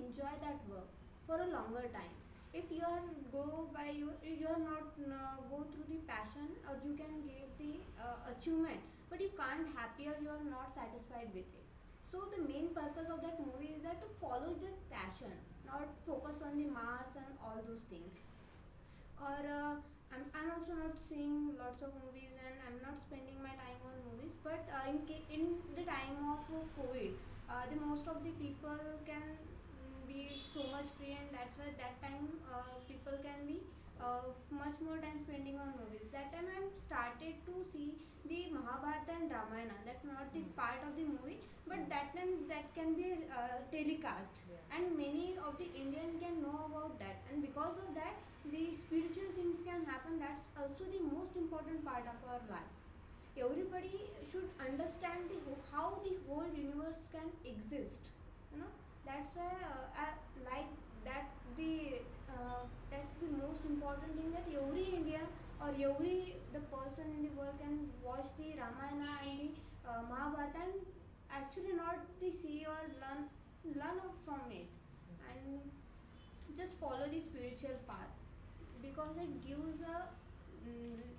enjoy that work for a longer time. If you are go by you are not go through the passion, or you can get the achievement, but you can't happy, or you are not satisfied with it. So the main purpose of that movie is that to follow the passion, not focus on the marks and all those things. Or I'm also not seeing lots of movies, and I'm not spending my time on movies. But in the time of COVID, the most of the people can be so much free, and that's why that time people can be much more time spending on movies. That time I started to see the Mahabharata and Ramayana. That's not the part of the movie, but that time that can be telecast, and many of the Indian can know about that, and because of that the spiritual things can happen. That's also the most important part of our life. Everybody should understand how the whole universe can exist, you know. That's why I like that that's the most important thing, that every Indian or every the person in the world can watch the Ramayana and the Mahabharata, and actually not the see or learn from it, and just follow the spiritual path, because it gives a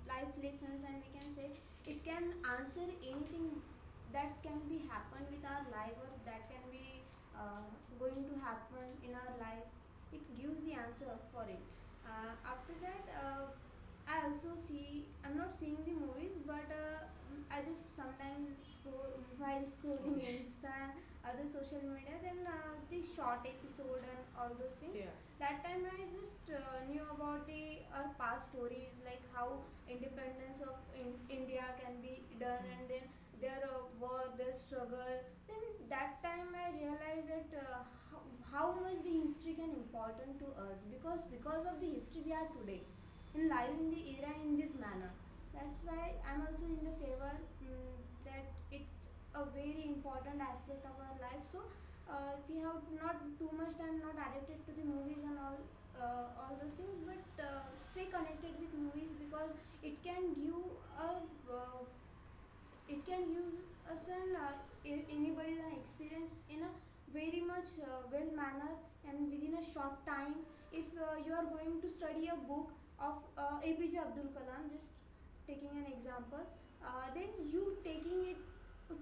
life lessons, and we can say it can answer anything that can be happen with our life, or that can be going to happen in our life. It gives the answer for it. After that, I also see, I'm not seeing the movies, but I just sometimes scroll while scrolling Insta and other social media, then the short episode and all those things. Yeah. That time I just knew about the past stories, like how independence of India can be done, and then their war, their struggle. Then that time I realized that how much the history can important to us, because of the history we are today in life in the era in this manner. That's why I'm also in the favor that it's a very important aspect of our life. So if we have not too much time, not addicted to the movies and all those things, but stay connected with movies, because it can give a it can use us, and anybody's an experience in a very much well manner, and within a short time. If you are going to study a book of APJ Abdul Kalam, just taking an example, then you taking it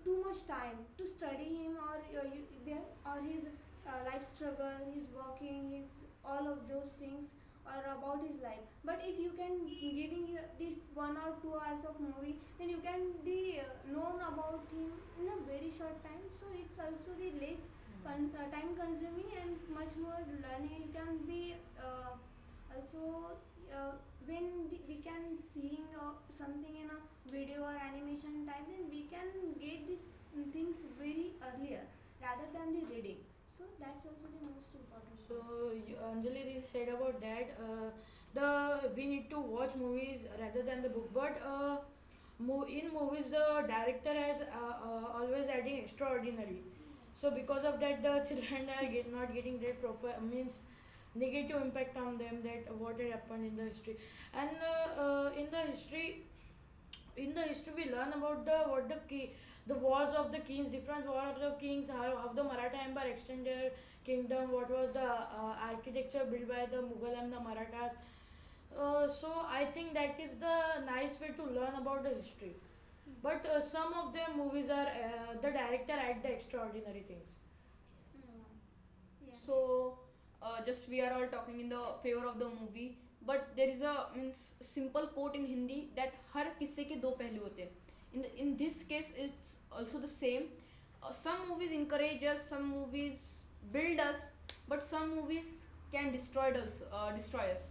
too much time to study him, or or his life struggle, his working, his all of those things, or about his life. But if you can giving you the 1 or 2 hours of movie, then you can be known about him in a very short time. So it's also the less time consuming and much more learning. You can be also we can seeing something in a video or animation type, then we can get these things very earlier rather than the reading. So that's also the most important. So Anjali Rishi said about that. The we need to watch movies rather than the book, but in movies the director has always adding extraordinary. So because of that, the children are not getting that proper means negative impact on them, that what had happened in the history. And in the history we learn about the wars of the kings, different wars of the kings, how the Maratha Empire extended their kingdom, what was the architecture built by the Mughal and the Marathas. So I think that is the nice way to learn about the history. But some of the movies are the director add the extraordinary things. Yeah. So just we are all talking in the favor of the movie, but there is a means simple quote in Hindi that हर किस्से के दो पहलू होते हैं. In this case it's also the same. Some movies encourage us, some movies build us, but some movies can destroy us.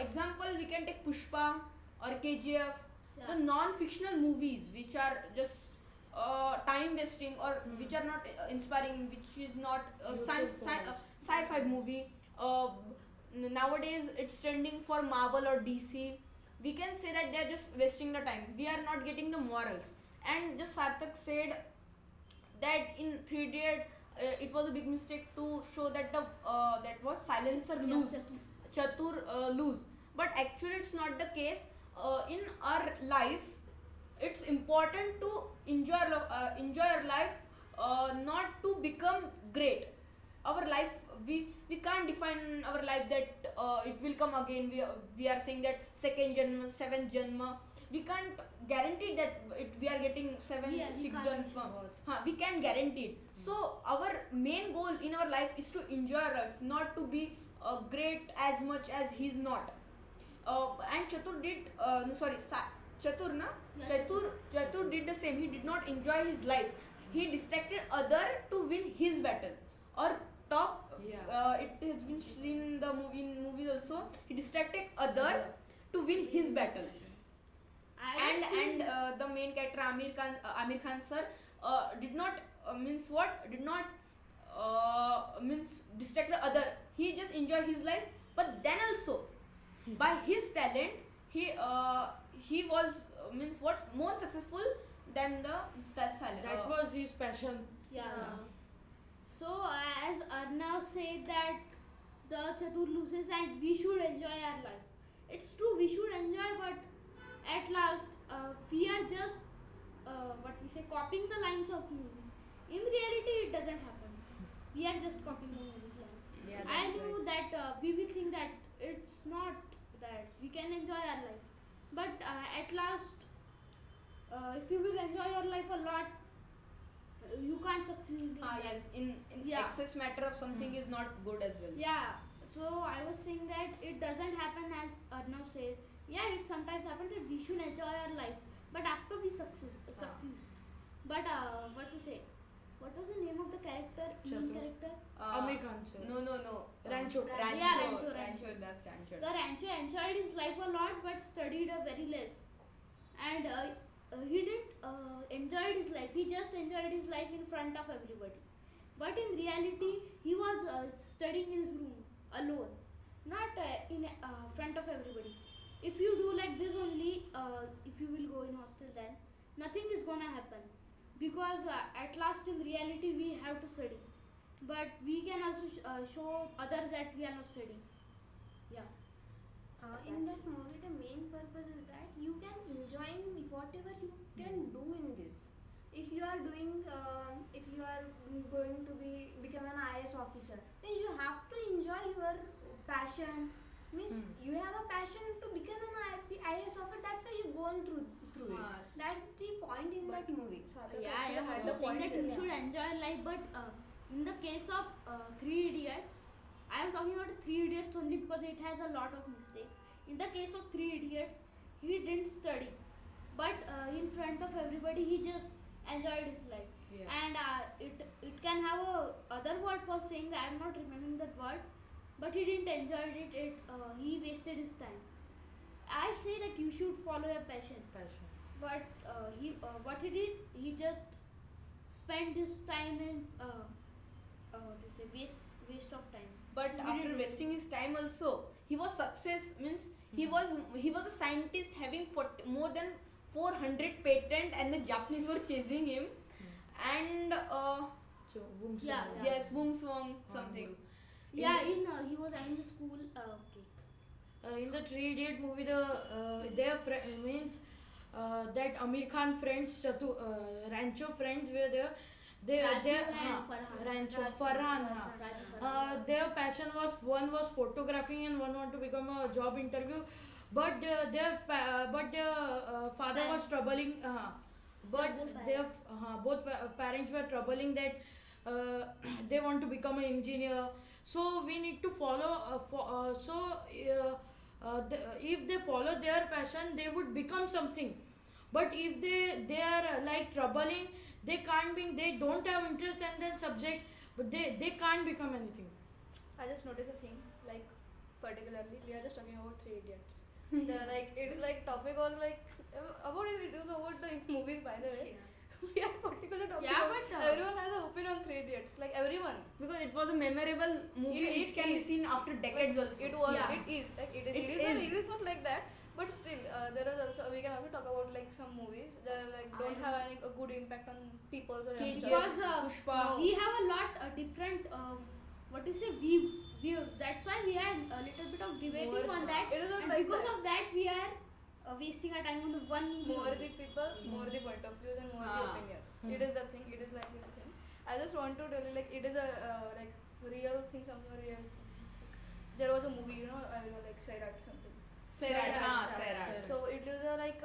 Example, we can take Pushpa or KGF. The non-fictional movies which are just time wasting, or which are not inspiring, which is not sci-fi movie. Nowadays it's trending for Marvel or DC. We can say that they are just wasting the time. We are not getting the morals. And just Sarthak said that in 3D it was a big mistake to show that the that was silencer lose, Chatur lose. But actually it's not the case. In our life it's important to enjoy your life, not to become great. our life, we can't define our life that it will come again. We are saying that second janma, seventh janma. We can't guarantee that we are getting seven, Yeah, we six can't janma. We can guarantee it. So our main goal in our life is to enjoy our life, not to be great as much as he's not. And Chatur did Chatur na Yeah, Chatur did the same. He did not enjoy his life. He distracted other to win his battle. Or top, Yeah. it has been seen in the movie, in movies also. He distracted others to win his battle. And the main character Amir Khan sir did not means distract the other. He just enjoy his life, but then also by his talent he was more successful than the silent. That was his passion. Yeah. Yeah. So as Arnav said that the Chatur loses and we should enjoy our life. It's true, we should enjoy, but at last we are just what we say, copying the lines of movie. In reality, it doesn't happen. We are just copying the movie lines. Yeah, I that's knew right. that we will think that it's not that we can enjoy our life, but at last, if you will enjoy your life a lot, you can't succeed in life. Yes, in Yeah. excess matter of something is not good as well. Yeah. So I was saying that it doesn't happen as Arnav said. Yeah, it sometimes happens that we should enjoy our life, but after we succeed. But what to say? What was the name of the character? Main Chatur. character? Amir Khan sir. No. Rancho. Yeah, Rancho. That's Rancho. The Rancho enjoyed his life a lot, but studied a very less. And he didn't enjoy his life. He just enjoyed his life in front of everybody. But in reality, he was studying in his room alone, not in front of everybody. If you do like this only, if you will go in hostel, then nothing is gonna happen, because at last in reality we have to study, but we can also show others that we are not studying. Yeah. In that movie, the main purpose is that you can enjoy whatever you can do in this. If you are doing, if you are going to become an IS officer, then you have to enjoy your passion. Means you have a passion to become an IS officer. That's why you gone through it. Yes. That's the point in that movie. Yeah, I am also saying that you should enjoy life, but in the case of Three Idiots, I am talking about Three Idiots only because it has a lot of mistakes. In the case of Three Idiots, he didn't study, but in front of everybody, he just enjoyed his life. Yeah. And it can have a other word for saying that I am not remembering that word, but he didn't enjoy it. He wasted his time. I say that you should follow your passion. But what he did, he just spent his time in waste of time. But He after didn't wasting his time also, he was success. Means he was a scientist having more than 400 patent, and the Japanese were chasing him. And So, Wung Yeah, Sung. yes, Wung Sung something. Yeah, he was having the school. Okay. In the Three Idiot movie, their means that Amir Khan friends, Rancho friends were there. Raju and Farhan. Rancho, Raju, Farhan. Raju, हाँ. Raju, Farhan. Their passion was, one was photographing and one wanted to become a job interview, but their father was Parents. troubling. But both their both parents were troubling that they want to become an engineer. So we need to follow. If they follow their passion, they would become something. But if they are like troubling, they can't be. They don't have interest in that subject, but they can't become anything. I just noticed a thing, like particularly we are just talking about Three Idiots. The topic was about it was about the movies, by the way. We are particular topic. Yeah, about- but, everyone has an opinion on Three Idiots. Like everyone. Because it was a memorable movie It which can be is. seen after decades also. It was. Yeah. It is. Like it is. It It is. is not like that. But still, there is also we can also talk about like some movies that are, like don't have any a good impact on people's or KGF, Because Pushpa. we have a lot different what to say views. That's why we are a little bit of debating More- on that, it is not and like because that. of that we are wasting our time on the one movie. More the people, more the point of views, and more the Ah. opinions. Hmm. It is the thing. It is like this thing. I just want to tell you, like, it is a like real thing, something real. There was a movie, you know, like Sairat something. Sairat. So it is a like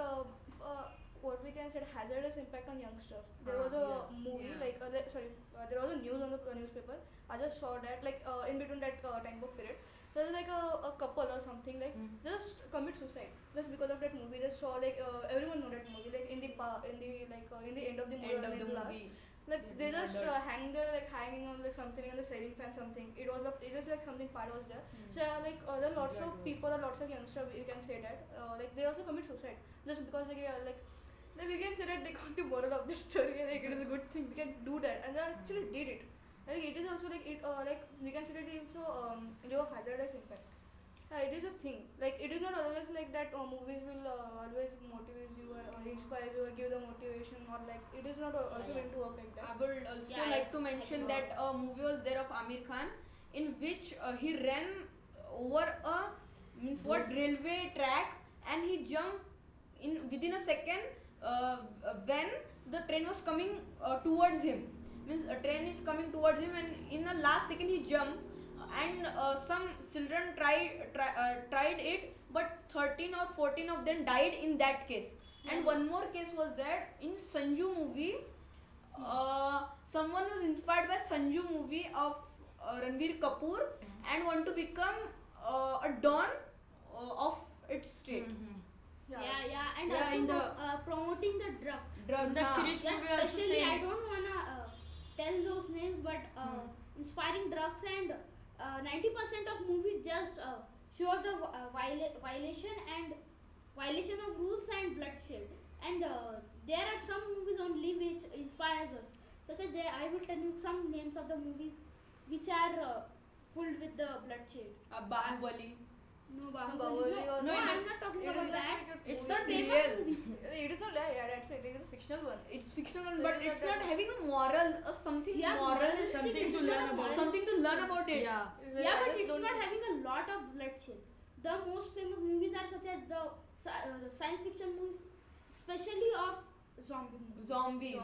what we can say hazardous impact on youngsters. There was a movie like there was a news on the newspaper. I just saw that like in between that time of period. There's like a couple or something like just commit suicide just because of that movie. Just saw like everyone know that movie like in the in the end of the movie. End of the movie. Like they just hanging on like something on the ceiling fan something. It was like something part was there. So like there are lots of people or lots of youngsters you can say that like they also commit suicide just because like we can say that they got the moral of the story like it is a good thing we can do that and they actually did it. Like it is also like it like we can say that it also leave a hazardous impact. It is a thing. Like it is not always like that. Movies will always motivate you or inspire you or give the motivation or like it is not also going to work like that. I would also like to mention that a movie was there of Amir Khan in which he ran over a railway track and he jumped in within a second when the train was coming towards him. Means a train is coming towards him and in the last second he jumped and some children tried it but 13 or 14 of them died in that case. And one more case was there in Sanju movie. Someone was inspired by Sanju movie of Ranveer Kapoor and want to become a don of its state. And also promoting the drugs. In the Krish movie also Especially same. I don't wanna tell those names, but inspiring drugs and 90% of movie just shows the violation of rules and bloodshed. And there are some movies only which inspires us. Such as I will tell you some names of the movies which are full with the bloodshed. Bahubali. No, Bahubali Bahubali. No, I'm not talking about that. It's The not famous real. movies. It is not yeah that's it. It is a fictional one. It's fictional, but it's not having a moral or something Yeah, moral. moralistic, something it's to not learn a about. moral. Something to learn about it. Yeah. Yeah, but just it's don't not having a lot of bloodshed. The most famous movies are such as the science fiction movies, especially of zombie movies. Zombies.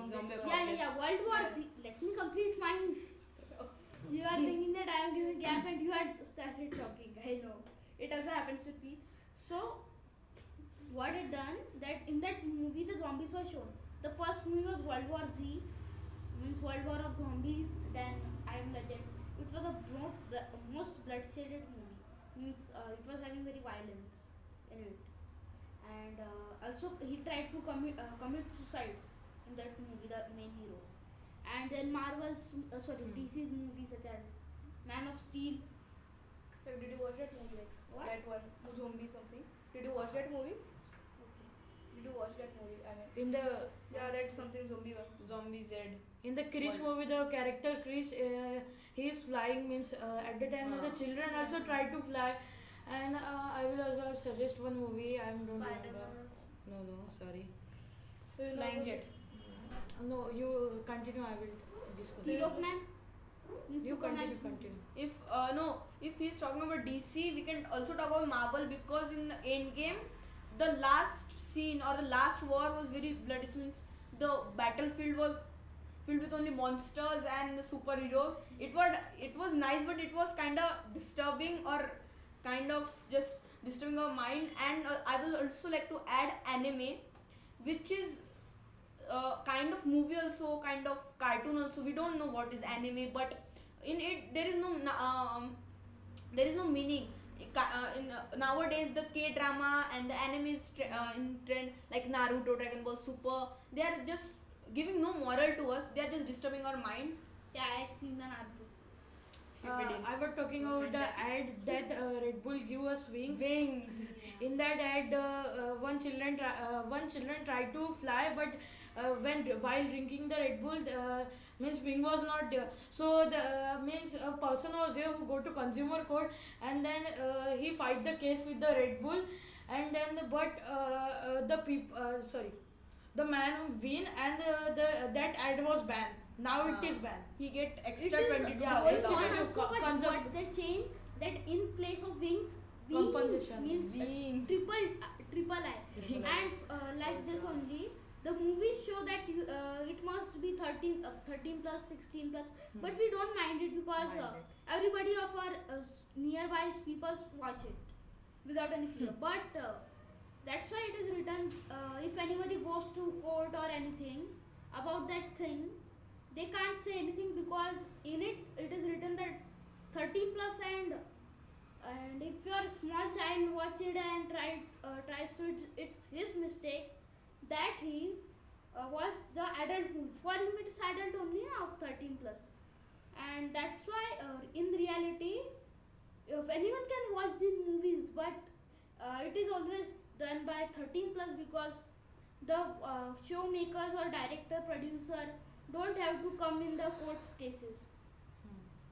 Yeah. World War Z. Let me complete mine. You are thinking that I am giving gap and you had started talking. I know. It also happens with me. So, what it done that in that movie the zombies were shown. The first movie was World War Z, means World War of Zombies. Then I Am Legend. It was the most bloodsheded movie. Means it was having very violence in it. And also he tried to commit suicide in that movie, the main hero. And then DC's movies such as Man of Steel. Did you watch that movie? Like What? that one, zombie something. Did you watch that movie? Did you watch that movie? I mean, In the that's something zombie one. Zombie Z. In the Krish movie, the character Krish, he is flying means at the time the children also try to fly, and I will also suggest one movie. I don't remember. No, sorry. Flying Jet. No, you continue. I will discuss. Hero Man. Means You Superman's continue. If he's talking about DC, we can also talk about Marvel because in the Endgame, the last scene or the last war was very bloody. Means the battlefield was filled with only monsters and the superheroes. It was nice, but it was kind of disturbing or kind of just disturbing our mind. And I will also like to add anime, which is kind of movie also, kind of cartoon also. We don't know what is anime, but in it there is no meaning. Nowadays the K-drama and the anime is in trend, like Naruto, Dragon Ball Super. They are just giving no moral to us. They are just disturbing our mind. Yeah, I had seen the Naruto. I was talking about the ad that Red Bull give us wings. Wings. In that ad, one children tried to fly, but while drinking the Red Bull, means wing was not there. So the means a person was there who go to consumer court, and then he fight the case with the Red Bull, and then the man win, and that ad was banned. Now it is banned. He get It extra is 22 yeah, dollars. it's one one also, but concept. what they change that in place of wings Compensation. means Wings. triple I. And like this only, the movies show that it must be 13 plus 16 plus, but we don't mind it because everybody of our nearby people watch it without any fear. But that's why it is written, if anybody goes to court or anything about that thing, they can't say anything because in it is written that 13 plus, and if your small child watch it and tries to it's his mistake that he watched the adult movie. For him it's adult only now of 13 plus, and that's why in reality anyone can watch these movies, but it is always done by 13 plus because the showmakers or director producer don't have to come in the courts cases.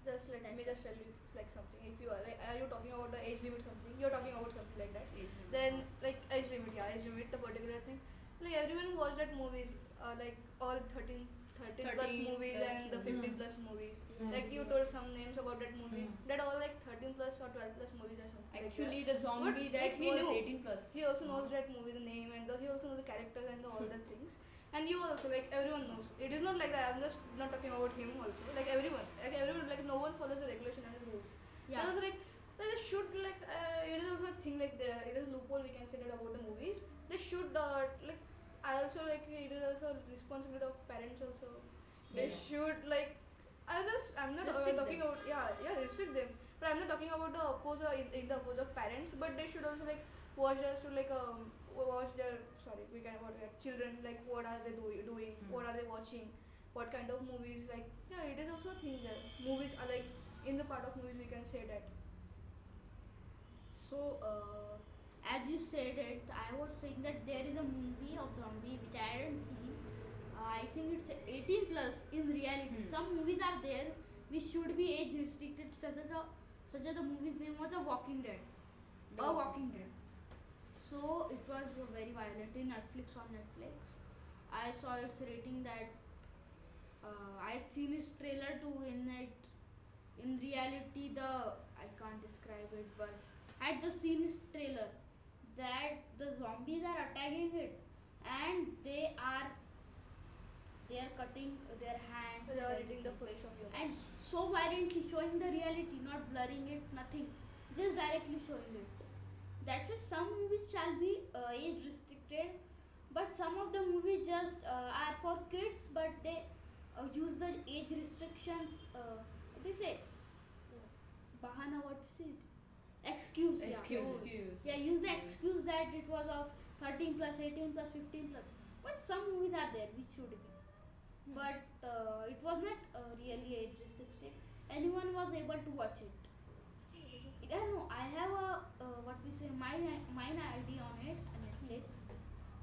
Just let me just tell you like something. If you are you talking about the age limit something? You're talking about something like that. Then like age limit, the particular thing. Like everyone watched that movies, like all 13 plus movies plus and the 15 plus movies. Like you told some names about that movies. That all like 13 plus or 12 plus movies or something. Actually, like the zombie But, that like, he was knew. 18 plus. He also knows that movie, the name, and he also knows the characters and all the things. And you also, like everyone knows. It is not like that. I'm just not talking about him also. Like everyone, like no one follows the regulation and the rules. Yeah. It's also like they should like it is also a thing like there. It is a loophole we can say that about the movies. They should like I also like it is also responsibility of parents also. They should like I'm not Restrict talking them. about restrict them. But I'm not talking about the opposite in the opposite of parents. But they should also like watch their watch their we can watch their children, like what are they doing, what are they watching, what kind of movies, like it is also a thing there. Movies are like in the part of movies we can say that. So, as you said it, I was saying that there is a movie of zombie which I hadn't seen. I think it's 18 plus in reality. Some movies are there which should be age restricted, such as the movie's name was The Walking Dead. A Walking Dead. So it was very violent in Netflix. I saw its rating that I had seen its trailer too. In reality, I can't describe it, but I had just seen its trailer that the zombies are attacking it, and they are cutting their hands. They and are eating the everything. flesh of humans. And so violently showing the reality, not blurring it, nothing, just directly showing it. That's why some movies shall be age restricted, but some of the movies just are for kids, but they use the age restrictions. What do you say? Bahana, what to say? Excuse. Yeah, use the excuse that it was of 13 plus, 18 plus, 15 plus. But some movies are there which should be. But it was not really age restricted. Anyone was able to watch it. No, I have a mine ID on it, Netflix.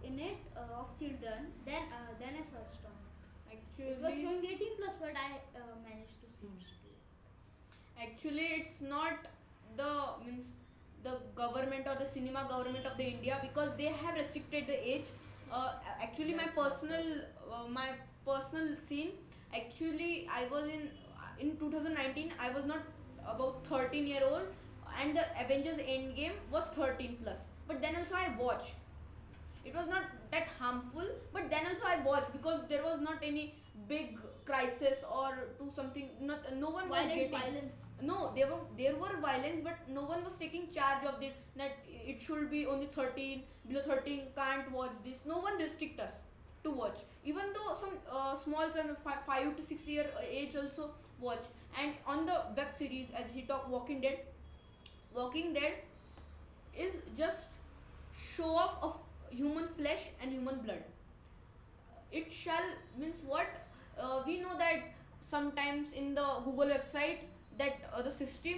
In it of children. Then I searched on it. It was Actually, showing 18 plus, but I managed to see it. actually, it's not the government or the cinema government of the India, because they have restricted the age. Actually, my personal scene. Actually, I was in 2019. I was not about 13-year-old, and the Avengers Endgame was 13 plus. But then also I watched. It was not that harmful, but then also I watched because there was not any big crisis or to something. No one was getting. Violence. No, there were violence, but no one was taking charge of it. That it should be only 13, below 13 can't watch this. No one restrict us to watch. Even though some small children 5 to 6 year age also watch. And on the web series, as he talked, Walking Dead is just show off of human flesh and human blood. It shall means what we know that sometimes in the Google website that the system